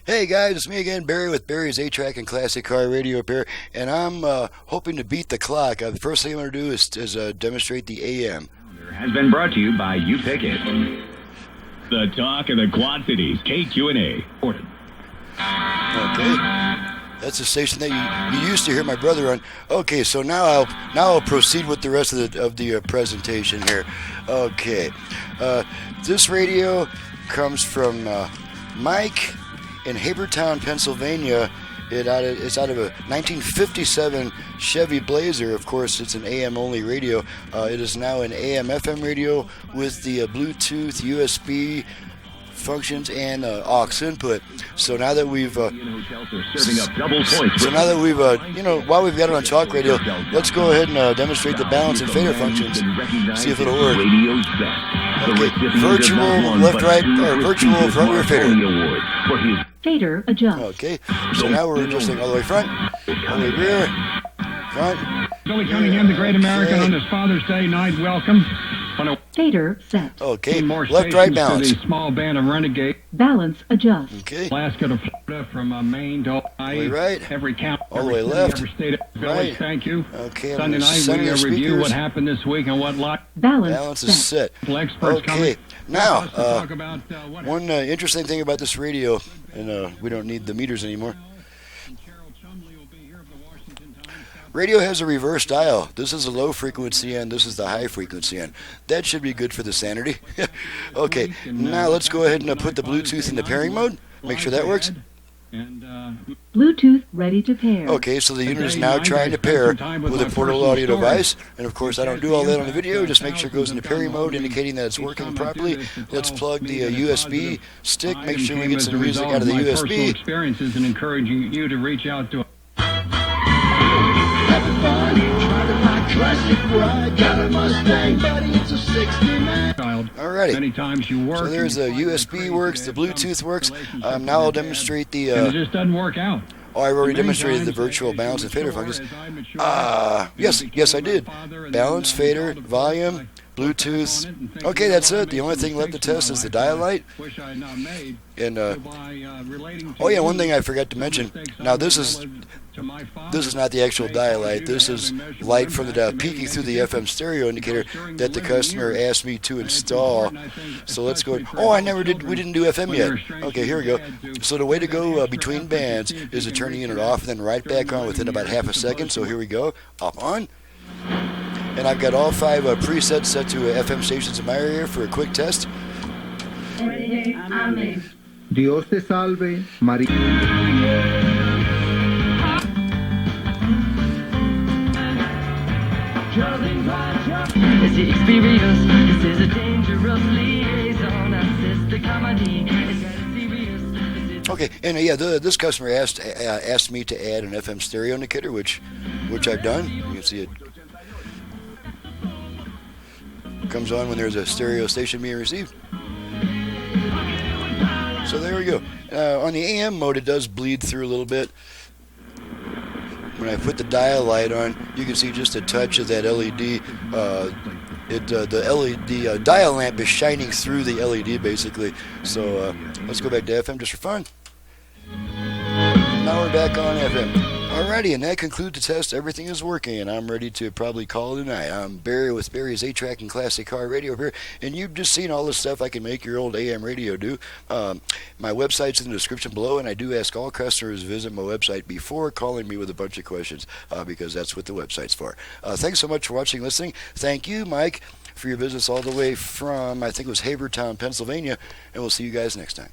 Hey guys, it's me again, Barry with Barry's 8-Track and Classic Car Radio Repair, and I'm hoping to beat the clock. The first thing I'm going to do is demonstrate the AM. Has been brought to you by You Pick It. The talk of the Quad Cities, KQ&A. Okay, that's the station that you used to hear my brother on. Okay, so now I'll proceed with the rest of the presentation here. Okay, this radio comes from Mike in Habertown, Pennsylvania. It's out of a 1957 Chevy Blazer. Of course, it's an AM-only radio. It is now an AM/FM radio with the Bluetooth, USB functions, and aux input. So now that we've while we've got it on talk radio, let's go ahead and demonstrate the balance and fader functions. See if it'll work. Okay, virtual left, right, or virtual front rear fader. Fader adjust. Okay, so now we're adjusting all the way front, all the way rear, front. Billy Cunningham, the great American, on this Father's Day night. Welcome. Fader set. Okay, left, right, balance. To the small band of renegade. Balance adjust. Okay. Alaska to Florida, from Maine to Hawaii. Right. Every count. All the way city, left. Every state. Village. Right. Thank you. Okay. Sunday night, we review what happened this week and what lot. Balance is set. Okay. Now, what one interesting thing about this radio, and we don't need the meters anymore. Radio has a reverse dial. This is a low frequency and this is the high frequency end. That should be good for the sanity. Okay, now let's go ahead and put the Bluetooth in the pairing mode. Make sure that works. Bluetooth ready to pair. Okay, so the unit is now trying to pair with a portable audio device. And of course, I don't do all that on the video. Just make sure it goes into pairing mode, indicating that it's working properly. Let's plug the USB stick. Make sure we get some music out of the USB. Experiences and encouraging you to reach out to. Alrighty. Many times you work. So there's the USB works, the Bluetooth works. Now I'll demonstrate the. And it just doesn't work out. Oh, I've already demonstrated the virtual balance and fader functions. Yes, I did. Balance, fader, volume, Bluetooth. Okay, that's it. The only thing left to test is the dial light. And oh yeah, one thing I forgot to mention. Now this is not the actual dial light. This is light from the dial peeking through the FM stereo indicator that the customer asked me to install. So let's go. Oh, we didn't do FM yet. Okay, here we go. So the way to go between bands is to turn the unit off and then right back on within about half a second. So here we go. Off on. And I've got all 5 presets set to FM stations in my area for a quick test. Dios te salve, María. It's the experience. This is a dangerous liaison. Assist the comedy. It's serious. Okay, and yeah, this customer asked me to add an FM stereo indicator, which I've done. You can see it comes on when there's a stereo station being received. So there we go. On the AM mode, it does bleed through a little bit. When I put the dial light on, you can see just a touch of that LED. The dial lamp is shining through the LED basically. So let's go back to FM just for fun. Now we're back on FM. Alrighty, and that concludes the test. Everything is working, and I'm ready to probably call it a night. I'm Barry with Barry's 8-Track and Classic Car Radio here, and you've just seen all the stuff I can make your old AM radio do. My website's in the description below, and I do ask all customers to visit my website before calling me with a bunch of questions, because that's what the website's for. Thanks so much for watching and listening. Thank you, Mike, for your business all the way from, I think it was Habertown, Pennsylvania, and we'll see you guys next time.